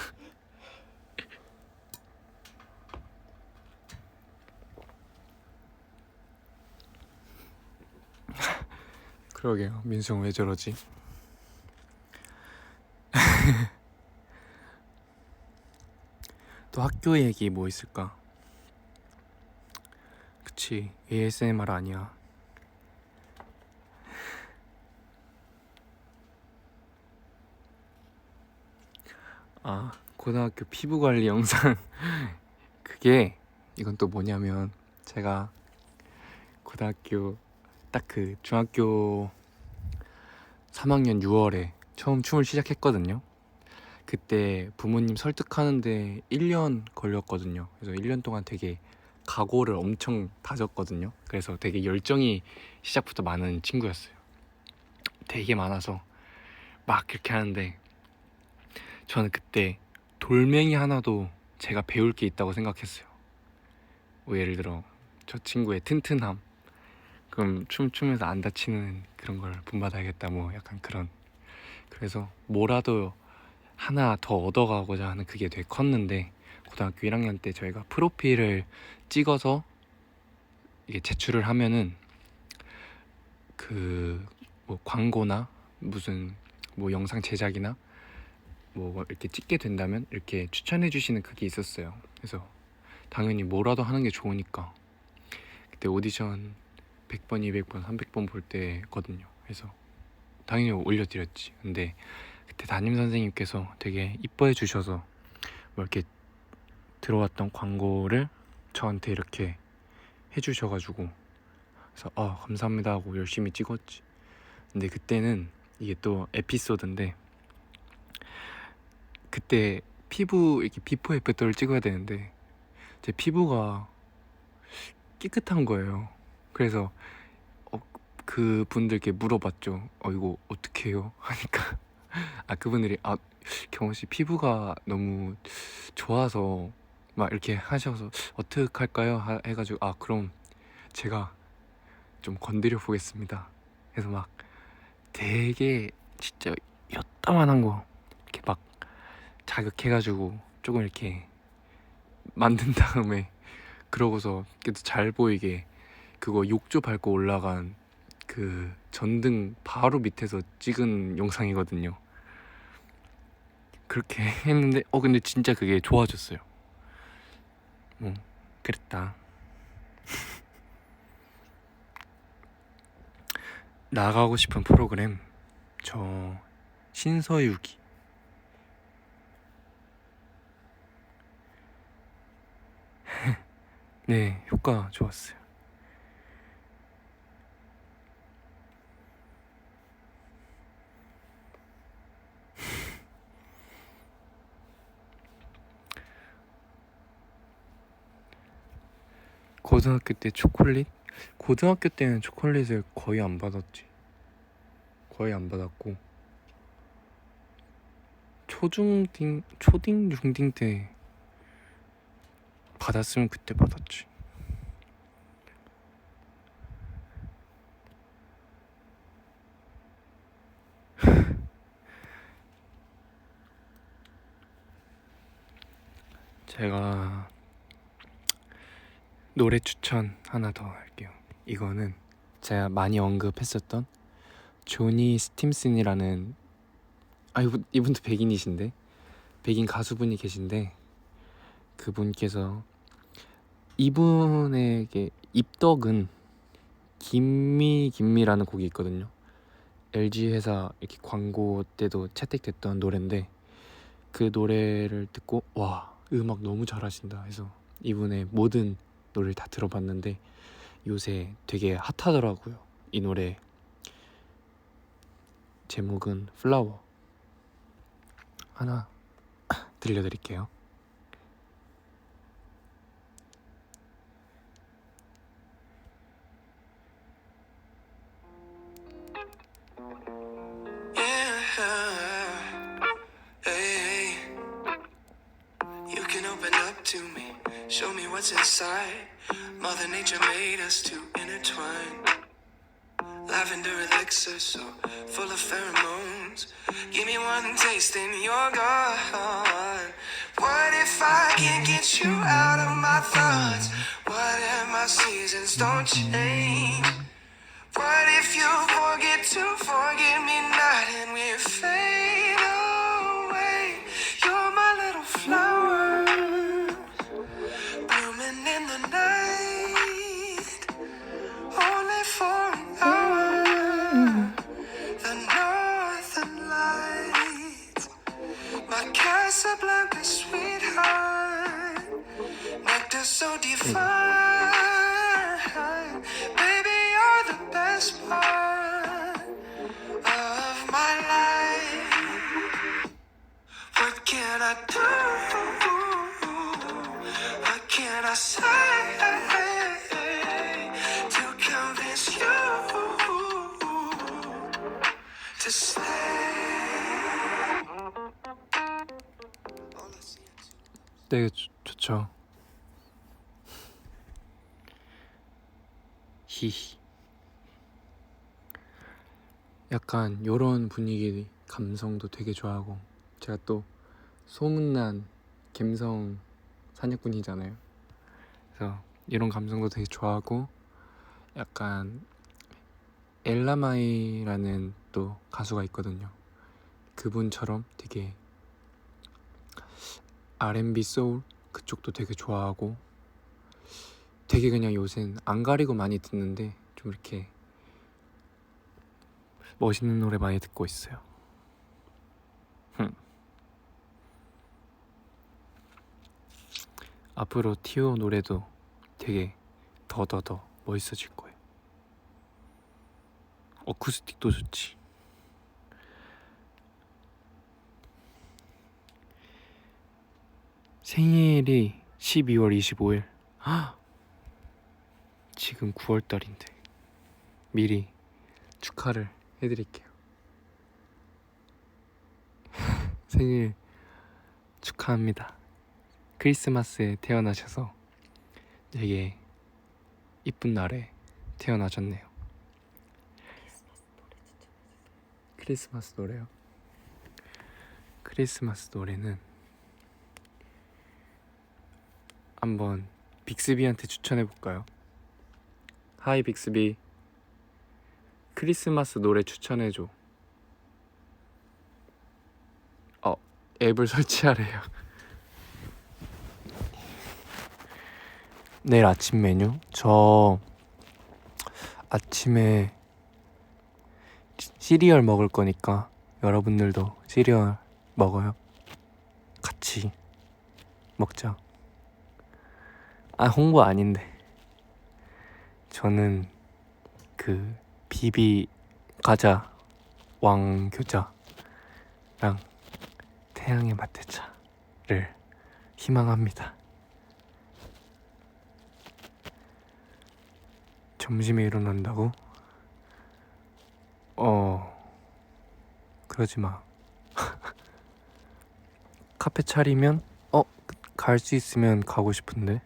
그러게요. 민수 형 왜 저러지? 또 학교 얘기 뭐 있을까? 그치, ASMR 아니야. 고등학교 피부 관리 영상. 그게 이건 또 뭐냐면 제가 고등학교 딱 그 중학교 3학년 6월에 처음 춤을 시작했거든요. 그때 부모님 설득하는데 1년 걸렸거든요. 그래서 1년 동안 되게 각오를 엄청 다졌거든요. 그래서 되게 열정이 시작부터 많은 친구였어요. 되게 많아서 막 그렇게 하는데 저는 그때 돌멩이 하나도 제가 배울 게 있다고 생각했어요. 뭐 예를 들어 저 친구의 튼튼함, 그럼 춤추면서 안 다치는 그런 걸 본받아야겠다, 뭐 약간 그런. 그래서 뭐라도 하나 더 얻어가고자 하는 그게 되게 컸는데 고등학교 1학년 때 저희가 프로필을 찍어서 이게 제출을 하면은 그 뭐 광고나 무슨 뭐 영상 제작이나 뭐 이렇게 찍게 된다면 이렇게 추천해 주시는 그게 있었어요. 그래서 당연히 뭐라도 하는 게 좋으니까 그때 오디션 100번, 200번, 300번 볼 때거든요. 그래서 당연히 올려드렸지. 근데 그때 담임 선생님께서 되게 이뻐해 주셔서 뭐 이렇게 들어왔던 광고를 저한테 이렇게 해주셔가지고 그래서 감사합니다 하고 열심히 찍었지. 근데 그때는 이게 또 에피소드인데 그때 피부 이렇게 비포 애프터를 찍어야 되는데 제 피부가 깨끗한 거예요. 그래서 그 분들께 물어봤죠. 이거 어떻게 해요? 하니까 그분들이 경호씨 피부가 너무 좋아서 막 이렇게 하셔서 어떡할까요? 해가지고 그럼 제가 좀 건드려 보겠습니다. 그래서 막 되게 진짜 요따만한 거 이렇게 막 자극해가지고 조금 이렇게 만든 다음에 그러고서 그래도 잘 보이게 그거 욕조 밟고 올라간 그 전등 바로 밑에서 찍은 영상이거든요. 그렇게 했는데 근데 진짜 그게 좋아졌어요. 그랬다. 나가고 싶은 프로그램 저 신서유기. 네, 효과 좋았어요. 고등학교 때 초콜릿? 고등학교 때는 초콜릿을 거의 안 받았지. 거의 안 받았고 초딩 중딩 때 받았으면 그때 받았지. 제가 노래 추천 하나 더 할게요. 이거는 제가 많이 언급했었던 조니 스팀슨이라는 이분도 백인이신데 백인 가수분이 계신데 그분께서 이분에게 입덕은 김미라는 곡이 있거든요. LG 회사 이렇게 광고 때도 채택됐던 노래인데 그 노래를 듣고 와 음악 너무 잘하신다 해서 이분의 모든 노래를 다 들어봤는데 요새 되게 핫하더라고요. 이 노래 제목은 플라워. 하나 들려드릴게요. Hey, you can open up to me, show me what's inside. Mother Nature made us to intertwine. Lavender elixir so full of pheromones. Give me one taste and you're gone. What if I can't get you out of my thoughts? What if my seasons don't change? What if you forget to forget me not and we fade away? You're my little flower, blooming in the night, only for an hour. The northern lights, my Casablanca sweetheart, nectar so divine. Baby, you're the best part of my life. What can I do? What can I say to convince you to stay? 네, 좋죠. 히히. 약간 요런 분위기 감성도 되게 좋아하고 제가 또 소문난 갬성 사냥꾼이잖아요. 그래서 이런 감성도 되게 좋아하고 약간 엘라마이라는 또 가수가 있거든요. 그분처럼 되게 R&B 소울 그쪽도 되게 좋아하고 되게 그냥 요새는 안 가리고 많이 듣는데 좀 이렇게 멋있는 노래 많이 듣고 있어요. 앞으로 티오 노래도 되게 더 멋있어질 거예요. 어쿠스틱도 좋지. 생일이 12월 25일. 지금 9월달인데 미리 축하를 해드릴게요. 생일 축하합니다. 크리스마스에 태어나셔서 되게 이쁜 날에 태어나셨네요. 크리스마스 노래요? 크리스마스 노래는 한번 빅스비한테 추천해볼까요? 하이 빅스비, 크리스마스 노래 추천해줘. 앱을 설치하래요. 내일 아침 메뉴? 저 아침에 시리얼 먹을 거니까 여러분들도 시리얼 먹어요. 같이 먹자. 홍보 아닌데 저는 그 비비 과자 왕교자랑 태양의 맛대차를 희망합니다. 점심에 일어난다고? 그러지 마. 카페 차리면 갈 수 있으면 가고 싶은데.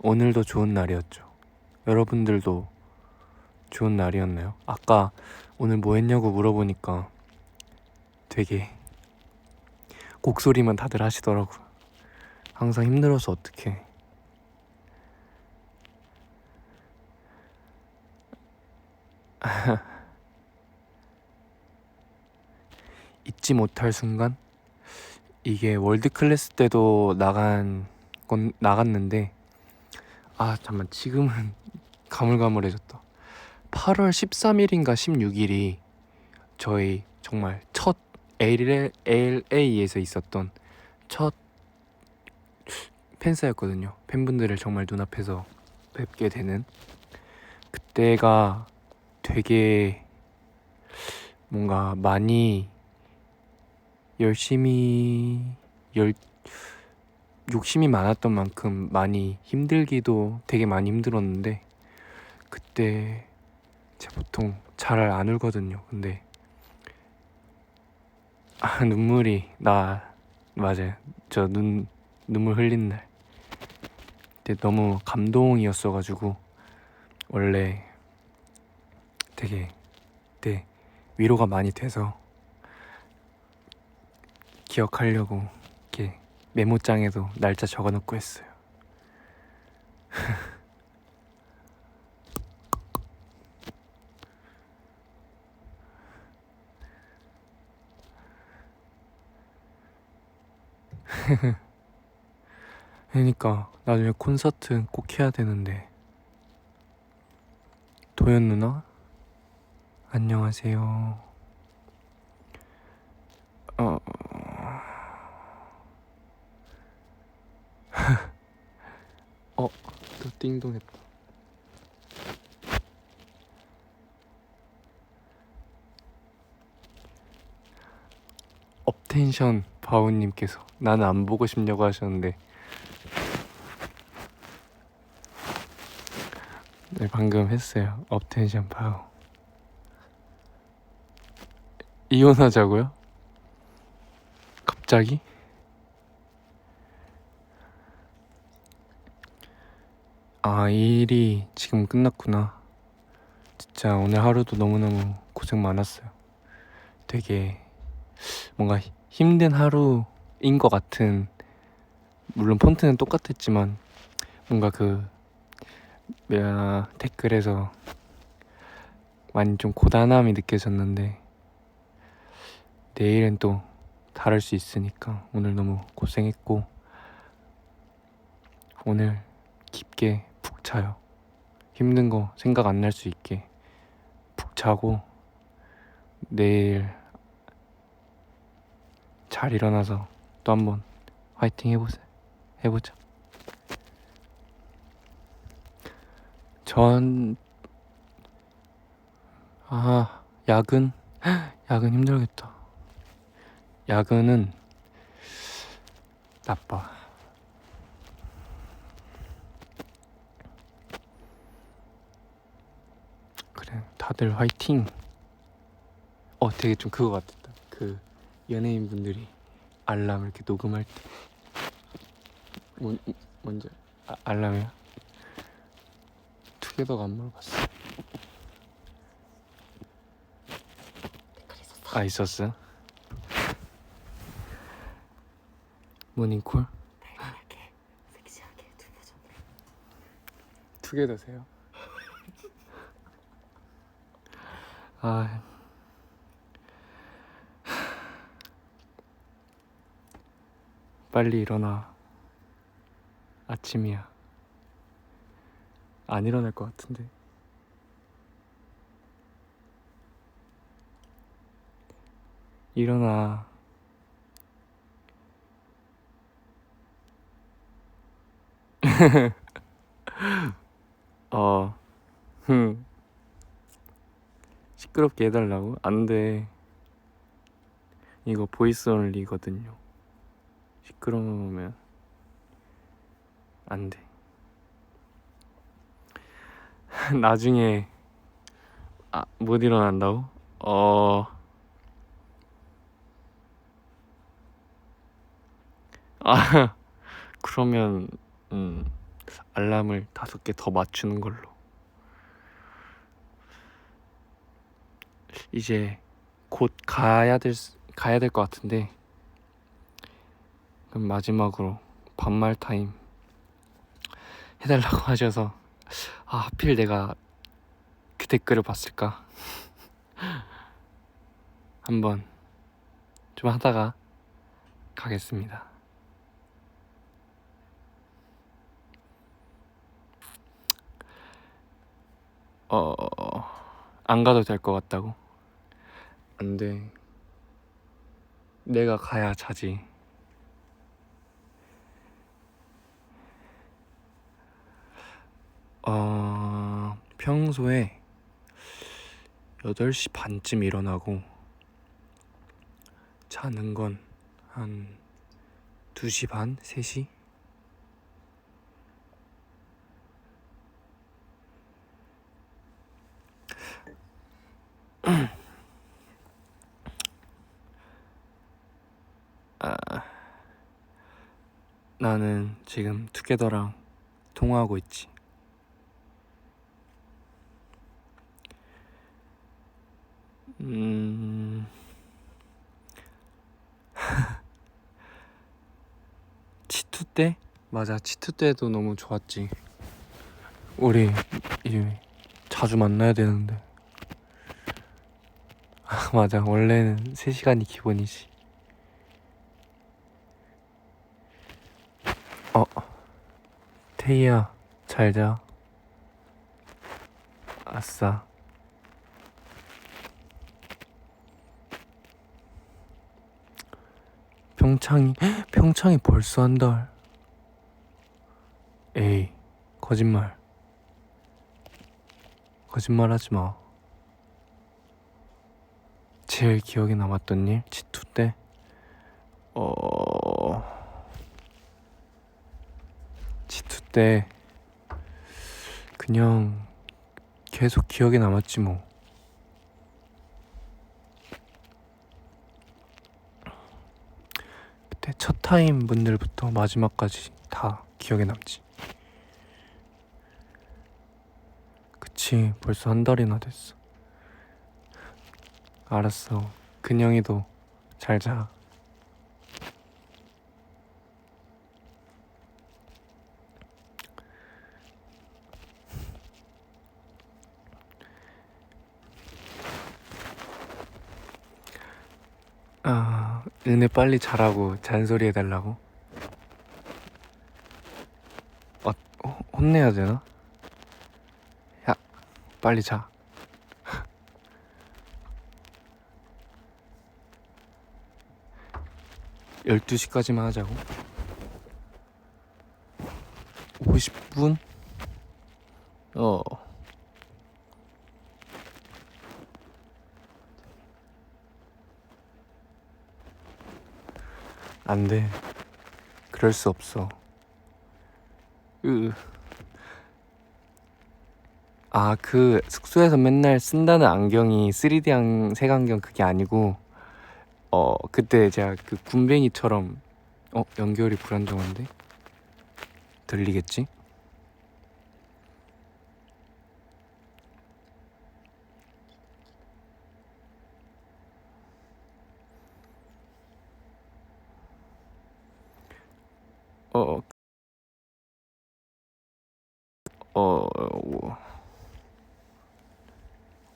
오늘도 좋은 날이었죠. 여러분들도 좋은 날이었나요? 아까 오늘 뭐 했냐고 물어보니까 되게 곡소리만 다들 하시더라고요. 항상 힘들어서 어떡해. 잊지 못할 순간? 이게 월드 클래스 때도 나갔는데 잠만, 지금은 가물가물해졌다. 8월 13일인가 16일이 저희 정말 첫 LA에서 있었던 첫 팬사였거든요. 팬분들을 정말 눈앞에서 뵙게 되는, 그때가 되게 뭔가 많이 욕심이 많았던 만큼 많이 힘들기도 되게 많이 힘들었는데, 그때 제가 보통 잘 안 울거든요. 근데 눈물이 맞아요. 저 눈물 흘린 날 그때 너무 감동이었어가지고 원래 되게 그때 위로가 많이 돼서 기억하려고 이렇게 메모장에도 날짜 적어놓고 했어요. 그러니까 나중에 콘서트 꼭 해야 되는데. 도연 누나? 안녕하세요. 또 띵동했다. 업텐션 바우님께서 나는 안 보고 싶냐고 하셨는데, 네, 방금 했어요. 업텐션 바우. 이혼하자고요? 갑자기? 이 일이 지금 끝났구나. 진짜 오늘 하루도 너무너무 고생 많았어요. 되게 뭔가 힘든 하루인 것 같은, 물론 폰트는 똑같았지만 뭔가 댓글에서 많이 좀 고단함이 느껴졌는데, 내일은 또 다를 수 있으니까 오늘 너무 고생했고, 오늘 깊게 푹 자요. 힘든 거 생각 안 날 수 있게 푹 자고 내일 잘 일어나서 또 한번 화이팅 해보자. 야근 힘들겠다. 야근은 나빠. 그래, 다들 화이팅. 되게 좀 그거 같았다. 연예인분들이 알람 이렇게 녹음할 때 뭔지 알람이야? 투게더가 안 물어봤어. 있었어? 모닝콜? 달달하게 섹시하게 두 버전으로. 투게더세요? 빨리 일어나. 아침이야. 안 일어날 것 같은데. 일어나. 시끄럽게 해달라고? 안 돼. 이거 보이스 온리거든요. 시끄러우면 안 돼. 나중에 못 일어난다고? 그러면 알람을 5개 더 맞추는 걸로. 이제 곧 가야 될 것 같은데, 그럼 마지막으로 반말 타임 해달라고 하셔서 하필 내가 그 댓글을 봤을까? 한번 좀 하다가 가겠습니다. 안 가도 될 것 같다고? 안 돼. 내가 가야 자지. 평소에 8시 반쯤 일어나고 자는 건 한 2시 반? 3시? 나는 지금 투게더랑 통화하고 있지. 치투 때? 맞아, 치투 때도 너무 좋았지. 우리 이제 자주 만나야 되는데. 맞아, 원래는 3시간이 기본이지. 태희야, 잘 자. 아싸. 평창이 벌써 한 달. 에이, 거짓말 하지 마. 제일 기억에 남았던 일, 치투 때? 치투 때 그냥 계속 기억에 남았지 뭐. 그때 첫 타임 분들부터 마지막까지 다 기억에 남지. 그치, 벌써 한 달이나 됐어. 알았어, 근영이도 잘 자. 은혜 빨리 자라고 잔소리 해달라고? 혼내야 되나? 야, 빨리 자. 12시까지만 하자고? 50분? 안 돼. 그럴 수 없어. 그 숙소에서 맨날 쓴다는 안경이 3D 색안경 그게 아니고, 그때 제가 그 군뱅이처럼, 연결이 불안정한데? 들리겠지?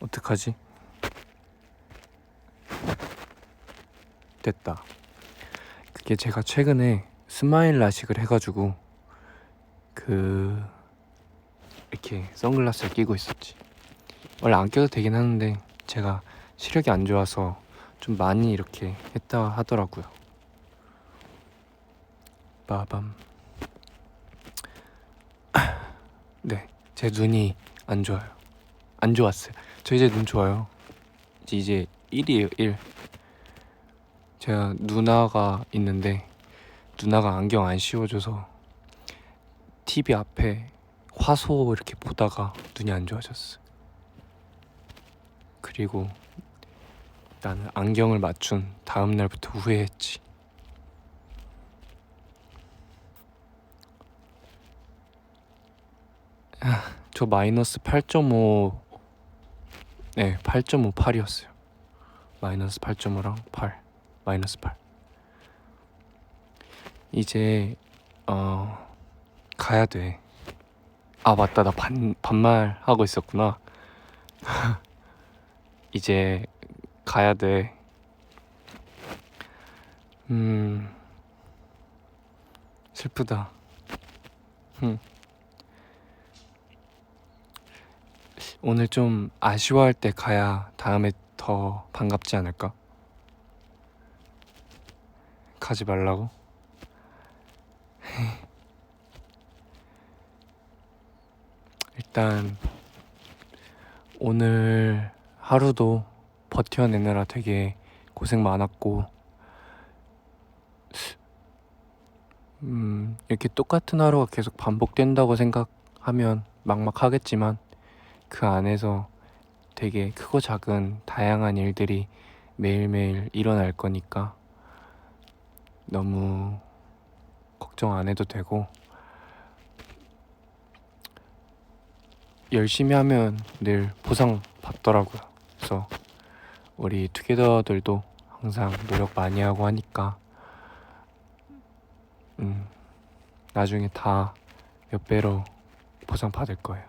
어떡하지? 됐다. 그게 제가 최근에 스마일 라식을 해가지고 이렇게 선글라스를 끼고 있었지. 원래 안 껴도 되긴 하는데 제가 시력이 안 좋아서 좀 많이 이렇게 했다 하더라고요. 빠밤. 네, 제 눈이 안 좋아요. 안 좋았어요. 저 이제 눈 좋아요. 이제 1이에요, 1. 제가 누나가 있는데 누나가 안경 안 씌워줘서 TV 앞에 화소 이렇게 보다가 눈이 안 좋아졌어. 그리고 나는 안경을 맞춘 다음 날부터 후회했지. 저 마이너스 8.5, 네, 8.58이었어요. 마이너스 8.5랑 8, 마이너스 8. 이제 가야 돼. 아 맞다, 나 반말 하고 있었구나. 이제 가야 돼. 슬프다. 오늘 좀 아쉬워할 때 가야 다음에 더 반갑지 않을까? 가지 말라고? 일단 오늘 하루도 버텨내느라 되게 고생 많았고, 이렇게 똑같은 하루가 계속 반복된다고 생각하면 막막하겠지만 그 안에서 되게 크고 작은 다양한 일들이 매일매일 일어날 거니까 너무 걱정 안 해도 되고, 열심히 하면 늘 보상 받더라고요. 그래서 우리 투게더들도 항상 노력 많이 하고 하니까 나중에 다 몇 배로 보상 받을 거예요.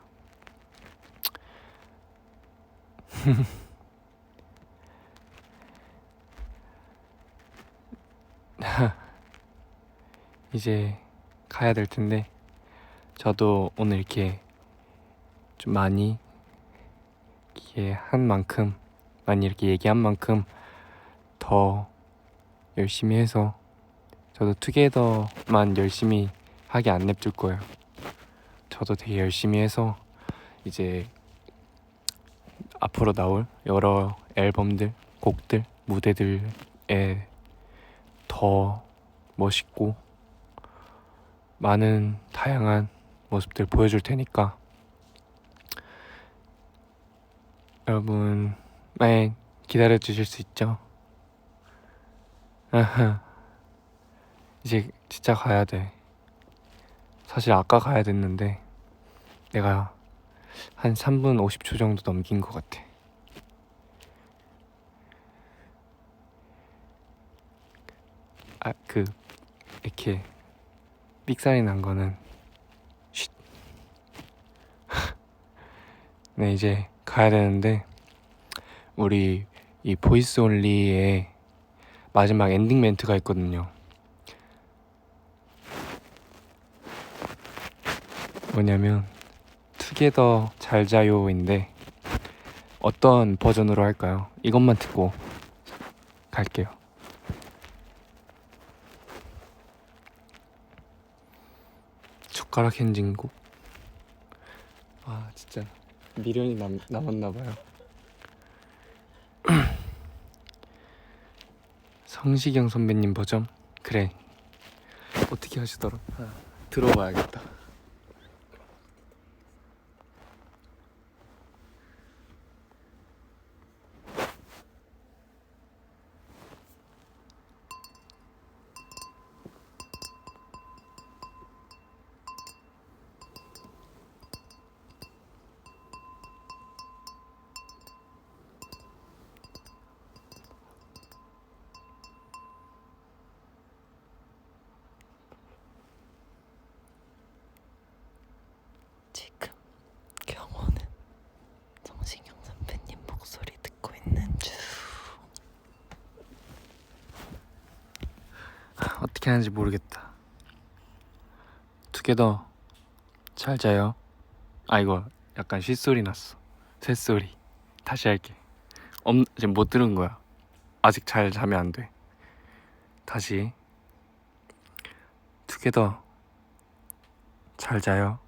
이제 가야 될 텐데, 저도 오늘 이렇게 좀 많이 이렇게 얘기한 만큼 더 열심히 해서 저도 투게더만 열심히 하게 안 냅둘 거예요. 저도 되게 열심히 해서 이제 앞으로 나올 여러 앨범들, 곡들, 무대들에 더 멋있고 많은 다양한 모습들 보여줄 테니까 여러분 많이 기다려 주실 수 있죠? 이제 진짜 가야 돼. 사실 아까 가야 됐는데 내가 한 3분 50초 정도 넘긴 것 같아. 이렇게 삑사리 난 거는 쉿. 네, 이제 가야 되는데 우리 이 보이스 온리의 마지막 엔딩 멘트가 있거든요. 뭐냐면 투게더 잘 자요인데 어떤 버전으로 할까요? 이것만 듣고 갈게요. 젓가락 행진곡. 아 진짜 미련이 남았나봐요. 성시경 선배님 버전? 그래, 어떻게 하시더라? 들어봐야겠다. 지금 경호는 성시경 선배님 목소리 듣고 있는 중. 어떻게 하는지 모르겠다. 투게더 잘 자요. 아 이거 약간 쉿소리 났어. 새소리. 다시 할게. 지금 못 들은 거야. 아직 잘 자면 안 돼. 다시. 투게더 잘 자요.